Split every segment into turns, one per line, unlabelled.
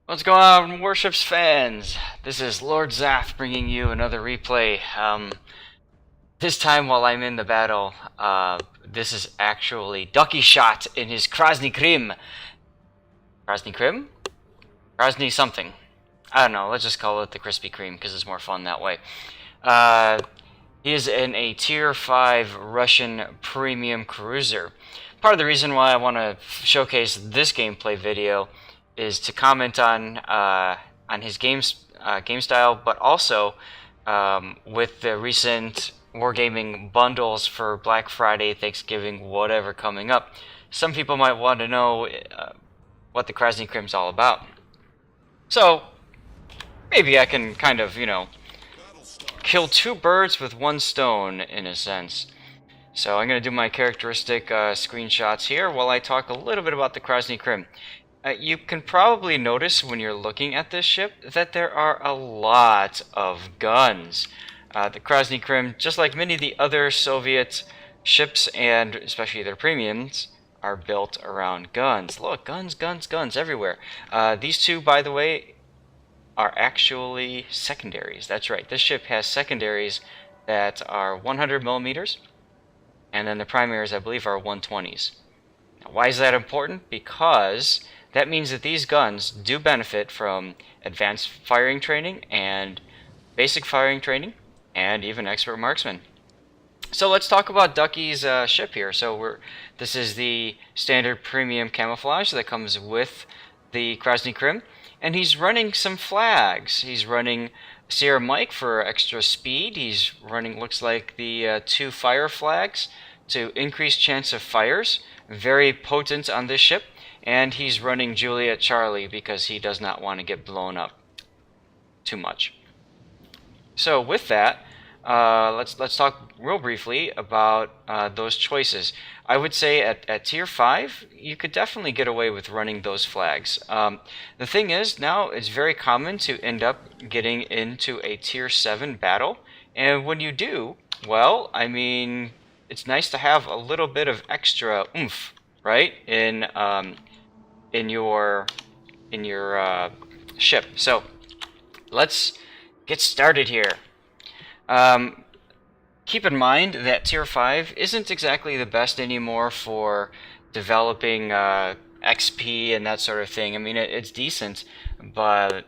What's going on, Warships fans? This is Lord Zath bringing you another replay. This time while I'm in the battle, this is actually Ducky shot in his Krasny Krym. Krasny Krym? Krasny something. I don't know, let's just call it the Krispy Kreme because it's more fun that way. He is in a Tier 5 Russian premium cruiser. Part of the reason why I want to showcase this gameplay video is to comment on his game style, but also with the recent wargaming bundles for Black Friday, Thanksgiving, whatever coming up. Some people might want to know what the Krasny Krym's all about. So maybe I can kind of, kill two birds with one stone in a sense. So I'm going to do my characteristic screenshots here while I talk a little bit about the Krasny Krym. You can probably notice when you're looking at this ship that there are a lot of guns. The Krasny Krym, just like many of the other Soviet ships, and especially their premiums, are built around guns. Look, guns, guns, guns everywhere. These two, by the way, are actually secondaries. That's right, this ship has secondaries that are 100 millimeters, and then the primaries, I believe, are 120s. Now, why is that important? Because that means that these guns do benefit from advanced firing training and basic firing training and even expert marksman. So let's talk about Ducky's ship here. This is the standard premium camouflage that comes with the Krasny Krym, and he's running some flags. He's running Sierra Mike for extra speed. He's running, looks like, the 2 fire flags to increase chance of fires. Very potent on this ship. And he's running Juliet Charlie because he does not want to get blown up too much. So with that, let's talk real briefly about those choices. I would say at Tier 5, you could definitely get away with running those flags. The thing is, now it's very common to end up getting into a Tier 7 battle. And when you do, well, I mean, it's nice to have a little bit of extra oomph, right? In your ship. So let's get started here. Keep in mind that Tier 5 isn't exactly the best anymore for developing XP and that sort of thing. I mean, it's decent, but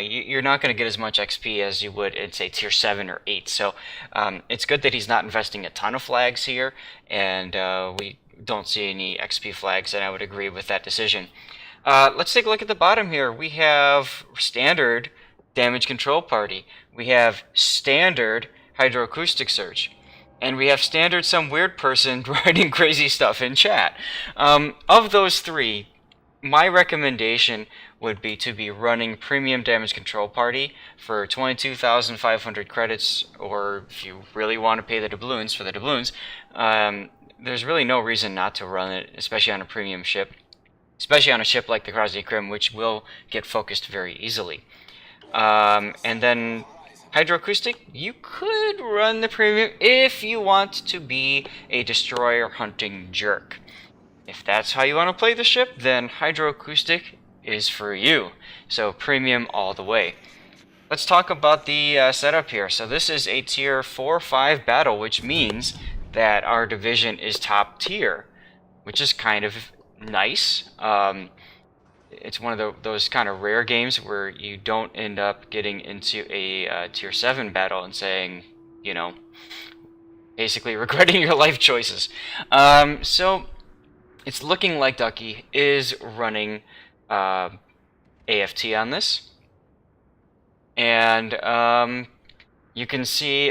you're not going to get as much XP as you would in, say, Tier 7 or 8. So it's good that he's not investing a ton of flags here, and we don't see any XP flags, and I would agree with that decision. Let's take a look at the bottom here. We have standard damage control party. We have standard hydroacoustic search. And we have standard some weird person writing crazy stuff in chat. Of those three, my recommendation would be to be running premium damage control party for 22,500 credits, or if you really want to pay the doubloons for the doubloons, there's really no reason not to run it, especially on a premium ship, especially on a ship like the Krasny Krym, which will get focused very easily. And then hydroacoustic, you could run the premium if you want to be a destroyer hunting jerk. If that's how you want to play the ship, then hydroacoustic is for you. So premium all the way. Let's talk about the setup here. So this is a Tier 4-5 battle, which means that our division is top tier, which is kind of nice. It's one of those kind of rare games where you don't end up getting into a Tier 7 battle and saying, basically regretting your life choices. So it's looking like Ducky is running AFT on this. And you can see,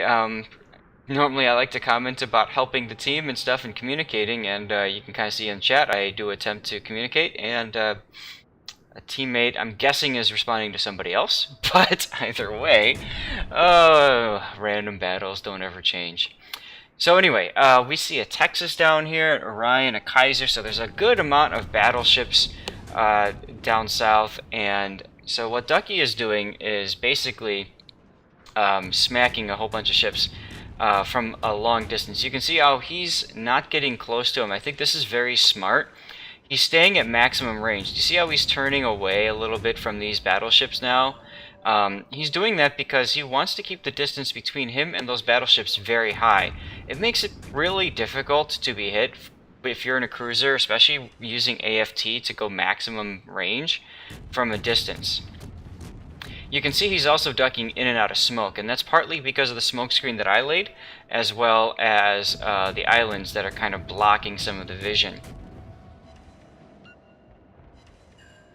normally I like to comment about helping the team and stuff and communicating, and you can kind of see in chat I do attempt to communicate, and a teammate, I'm guessing, is responding to somebody else, but either way, random battles don't ever change. So anyway, we see a Texas down here, an Orion, a Kaiser, so there's a good amount of battleships down south, and so what Ducky is doing is basically smacking a whole bunch of ships from a long distance. You can see how he's not getting close to him. I think this is very smart. He's staying at maximum range. Do you see how he's turning away a little bit from these battleships now? He's doing that because he wants to keep the distance between him and those battleships very high. It makes it really difficult to be hit if you're in a cruiser, especially using AFT to go maximum range from a distance. You can see he's also ducking in and out of smoke, and that's partly because of the smoke screen that I laid, as well as the islands that are kind of blocking some of the vision.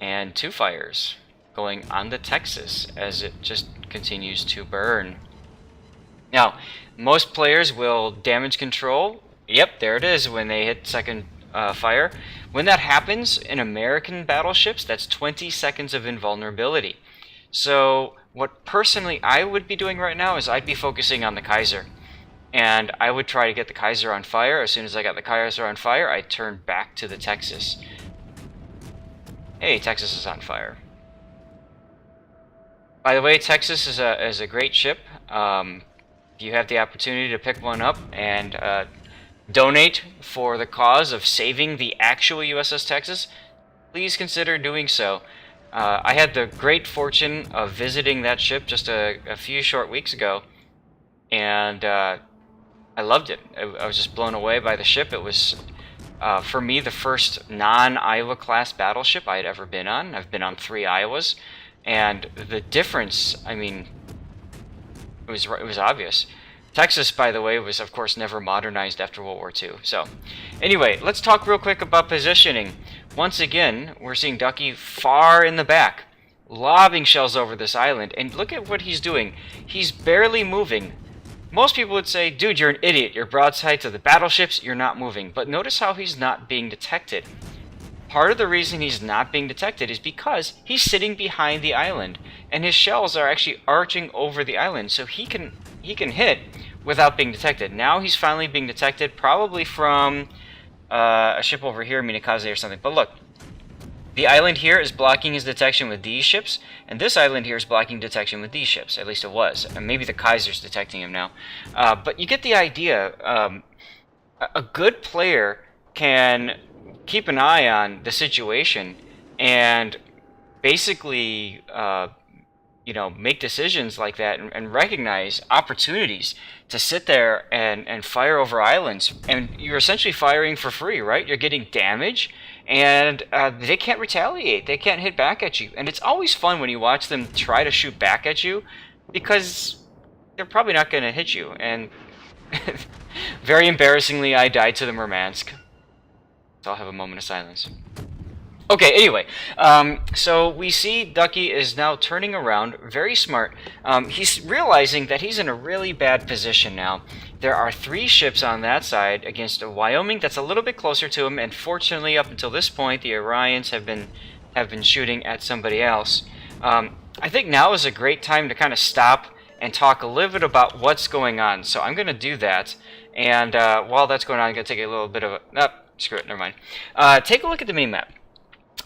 And 2 fires going on the Texas as it just continues to burn. Now, most players will damage control. Yep, there it is when they hit second fire. When that happens in American battleships, that's 20 seconds of invulnerability. So what personally I would be doing right now is I'd be focusing on the Kaiser. And I would try to get the Kaiser on fire. As soon as I got the Kaiser on fire, I'd turn back to the Texas. Hey, Texas is on fire. By the way, Texas is a great ship. If you have the opportunity to pick one up and donate for the cause of saving the actual USS Texas, please consider doing so. I had the great fortune of visiting that ship just a few short weeks ago, and I loved it. I was just blown away by the ship. It was, for me, the first non-Iowa class battleship I had ever been on. I've been on 3 Iowas, and the difference, I mean, it was obvious. Texas, by the way, was of course never modernized after World War II. So, anyway, let's talk real quick about positioning. Once again, we're seeing Ducky far in the back, lobbing shells over this island, and look at what he's doing. He's barely moving. Most people would say, dude, you're an idiot. You're broadside to the battleships, you're not moving. But notice how he's not being detected. Part of the reason he's not being detected is because he's sitting behind the island, and his shells are actually arching over the island, so he can hit without being detected. Now he's finally being detected, probably from a ship over here, Minakaze or something. But look, the island here is blocking his detection with these ships, and this island here is blocking detection with these ships. At least it was. And maybe the Kaiser's detecting him now. But you get the idea. A good player can keep an eye on the situation and basically make decisions like that and recognize opportunities to sit there and fire over islands. And you're essentially firing for free, right? You're getting damage, and they can't retaliate. They can't hit back at you. And it's always fun when you watch them try to shoot back at you, because they're probably not going to hit you. And very embarrassingly, I died to the Murmansk. So I'll have a moment of silence. Okay, anyway, so we see Ducky is now turning around, very smart. He's realizing that he's in a really bad position now. There are 3 ships on that side against a Wyoming that's a little bit closer to him, and fortunately, up until this point, the Orions have been shooting at somebody else. I think now is a great time to kind of stop and talk a little bit about what's going on. So I'm going to do that, and while that's going on, I'm going to take a little bit of a... screw it, never mind. Take a look at the mini-map.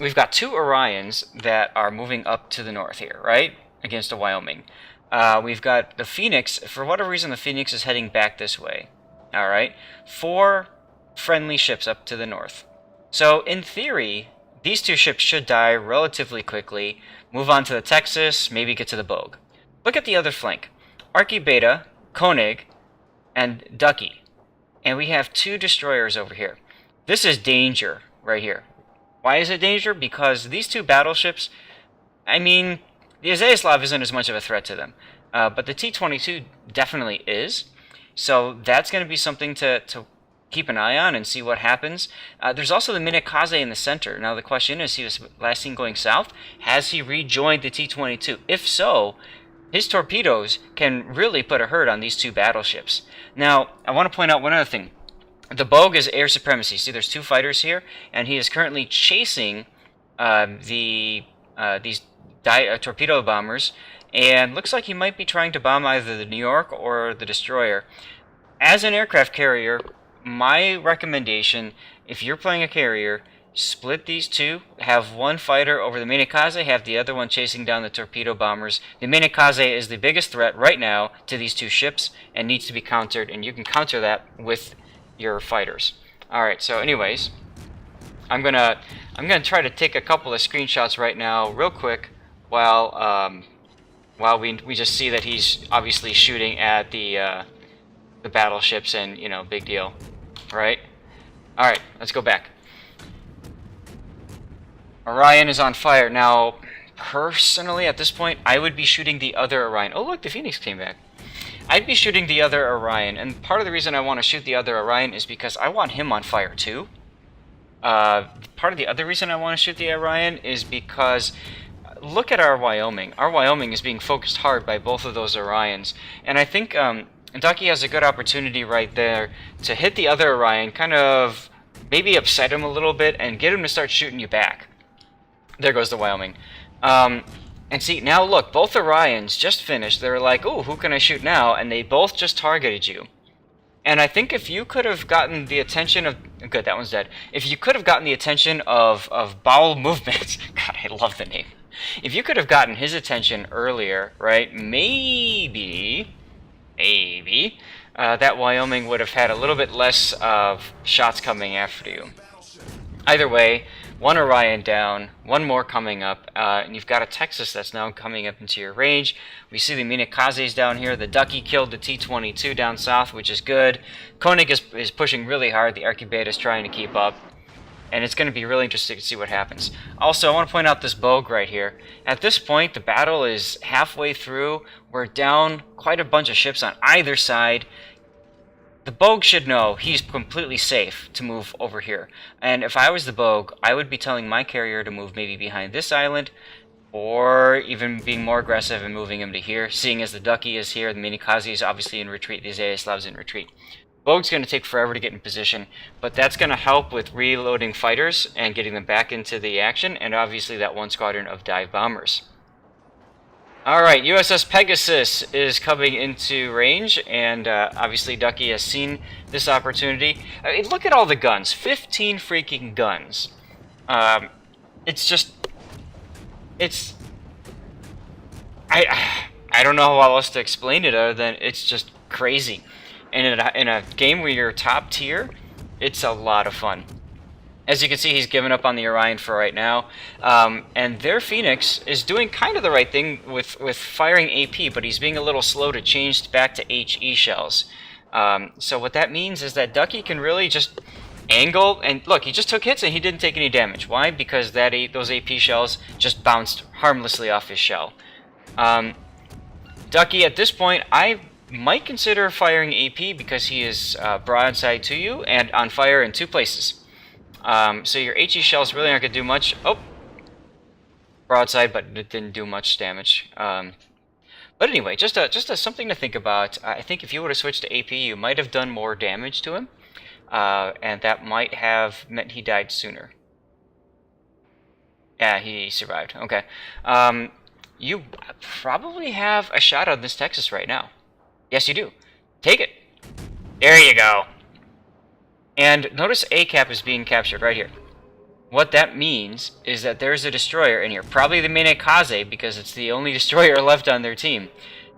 We've got 2 Orions that are moving up to the north here, right? Against a Wyoming. We've got the Phoenix. For whatever reason, the Phoenix is heading back this way. Alright? 4 friendly ships up to the north. So, in theory, these 2 ships should die relatively quickly, move on to the Texas, maybe get to the Bogue. Look at the other flank. Archibeta, Koenig, and Ducky. And we have 2 destroyers over here. This is danger right here. Why is it danger? Because these 2 battleships, I mean, the Zath isn't as much of a threat to them. But the T-22 definitely is. So that's going to be something to keep an eye on and see what happens. There's also the Minakaze in the center. Now the question is, he was last seen going south. Has he rejoined the T-22? If so, his torpedoes can really put a hurt on these 2 battleships. Now, I want to point out one other thing. The Bogue is air supremacy. See, there's 2 fighters here, and he is currently chasing these torpedo bombers, and looks like he might be trying to bomb either the New York or the destroyer. As an aircraft carrier, my recommendation, if you're playing a carrier, split these 2, have 1 fighter over the Minakaze, have the other one chasing down the torpedo bombers. The Minakaze is the biggest threat right now to these 2 ships and needs to be countered, and you can counter that with your fighters. Alright, so anyways, I'm gonna try to take a couple of screenshots right now, real quick, while we just see that he's obviously shooting at the battleships, and you know, big deal, right? All right, let's go back. Orion is on fire now. Personally, at this point, I would be shooting the other Orion. Oh, look, the Phoenix came back. I'd be shooting the other Orion, and part of the reason I want to shoot the other Orion is because I want him on fire too. Part of the other reason I want to shoot the Orion is because look at our Wyoming. Our Wyoming is being focused hard by both of those Orions, and I think Ducky has a good opportunity right there to hit the other Orion, kind of maybe upset him a little bit, and get him to start shooting you back. There goes the Wyoming. And see, now look, both Orions just finished. They were like, "Ooh, who can I shoot now?" And they both just targeted you. And I think if you could have gotten the attention of... Good, that one's dead. If you could have gotten the attention of Bowel Movement... God, I love the name. If you could have gotten his attention earlier, right, maybe, that Wyoming would have had a little bit less of shots coming after you. Either way, one Orion down, one more coming up, and you've got a Texas that's now coming up into your range. We see the Minakazes down here. The Ducky killed the T-22 down south, which is good. Koenig is pushing really hard. The Archibald is trying to keep up, and it's going to be really interesting to see what happens. Also, I want to point out this Bogue right here. At this point, the battle is halfway through. We're down quite a bunch of ships on either side. The Bogue should know he's completely safe to move over here. And if I was the Bogue, I would be telling my carrier to move maybe behind this island, or even being more aggressive and moving him to here, seeing as the Ducky is here, the Minikaze is obviously in retreat, the Zayaslav's in retreat. Bogue's going to take forever to get in position, but that's going to help with reloading fighters and getting them back into the action, and obviously that one squadron of dive bombers. Alright, USS Pegasus is coming into range, and obviously Ducky has seen this opportunity. Look at all the guns. 15 freaking guns. It's just... It's... I don't know how else to explain it other than it's just crazy. And in a game where you're top tier, it's a lot of fun. As you can see, he's given up on the Orion for right now, and their Phoenix is doing kind of the right thing with firing AP, but he's being a little slow to change back to HE shells. So what that means is that Ducky can really just angle, and look, he just took hits and he didn't take any damage. Why? Because those AP shells just bounced harmlessly off his shell. Ducky, at this point, I might consider firing AP because he is broadside to you and on fire in two places. So your HE shells really aren't going to do much. Oh! Broadside, but it didn't do much damage. But anyway, just something to think about. I think if you would have switched to AP, you might have done more damage to him. And that might have meant he died sooner. Yeah, he survived. Okay. You probably have a shot on this Texas right now. Yes, you do. Take it. There you go. And notice A-cap is being captured right here. What that means is that there's a destroyer in here. Probably the Minakaze, because it's the only destroyer left on their team.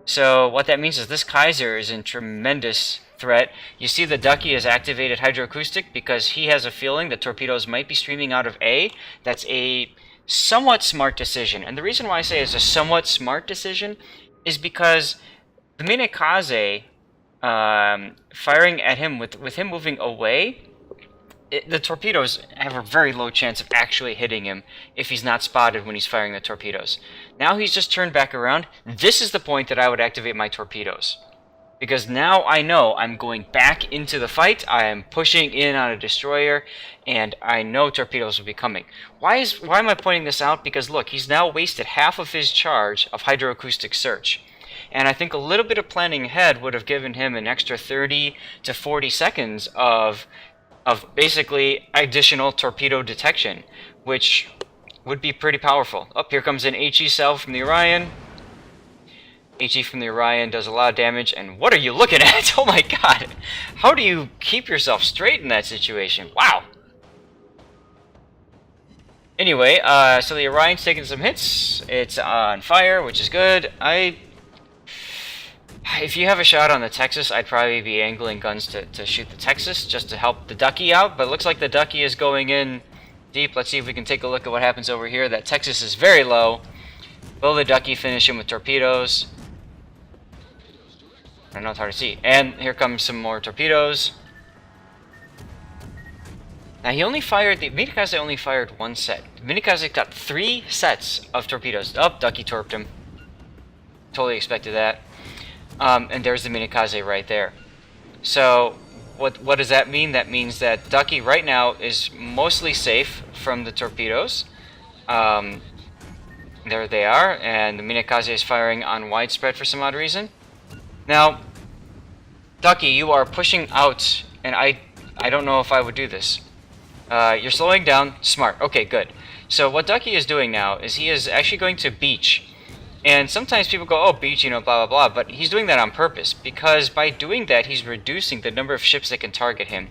So what that means is this Kaiser is in tremendous threat. You see the Ducky has activated hydroacoustic because he has a feeling that torpedoes might be streaming out of A. That's a somewhat smart decision. And the reason why I say it's a somewhat smart decision is because the Minakaze... firing at him with him moving away, the torpedoes have a very low chance of actually hitting him if he's not spotted when he's firing the torpedoes. Now he's just turned back around. This is the point that I would activate my torpedoes. Because now I know I'm going back into the fight, I am pushing in on a destroyer, and I know torpedoes will be coming. Why am I pointing this out? Because look, he's now wasted half of his charge of hydroacoustic search. And I think a little bit of planning ahead would have given him an extra 30 to 40 seconds of basically additional torpedo detection, which would be pretty powerful. Oh, here comes an HE cell from the Orion. HE from the Orion does a lot of damage, and what are you looking at? Oh my god! How do you keep yourself straight in that situation? Wow! Anyway, so the Orion's taking some hits. It's on fire, which is good. If you have a shot on the Texas, I'd probably be angling guns to shoot the Texas just to help the Ducky out, but it looks like the Ducky is going in deep. Let's see if we can take a look at what happens over here. That Texas is very low. Will the Ducky finish him with torpedoes? I don't know, it's hard to see. And here comes some more torpedoes. Now he only fired, the Minikaze only fired one set. Minikaze got 3 sets of torpedoes. Oh, Ducky torped him. Totally expected that. And there's the Minikaze right there. So what does that mean? That means that Ducky right now is mostly safe from the torpedoes. There they are, and the Minikaze is firing on widespread for some odd reason. Now, Ducky, you are pushing out, and I don't know if I would do this. You're slowing down. Smart. Okay, good. So what Ducky is doing now is he is actually going to beach. And sometimes people go, oh, beach, you know, blah, blah, blah. But he's doing that on purpose, because by doing that, he's reducing the number of ships that can target him.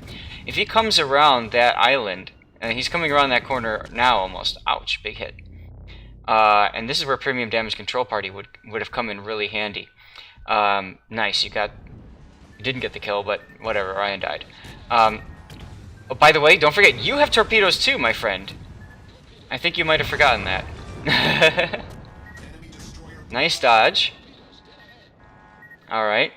If he comes around that island, and he's coming around that corner now almost. Ouch, big hit. And this is where Premium Damage Control Party would have come in really handy. Nice, you didn't get the kill, but whatever, Ryan died. Oh, by the way, don't forget, you have torpedoes too, my friend. I think you might have forgotten that. Nice dodge. Alright.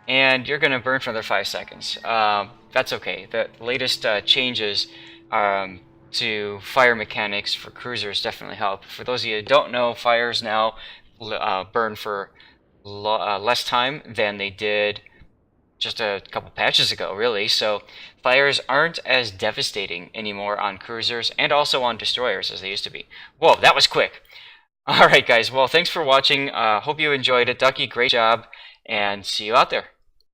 And you're going to burn for another 5 seconds. That's okay. The latest changes to fire mechanics for cruisers definitely help. For those of you who don't know, fires now burn for less time than they did just a couple patches ago, really. So fires aren't as devastating anymore on cruisers and also on destroyers as they used to be. Whoa, that was quick. Alright guys, well thanks for watching. Hope you enjoyed it. Ducky, great job, and see you out there.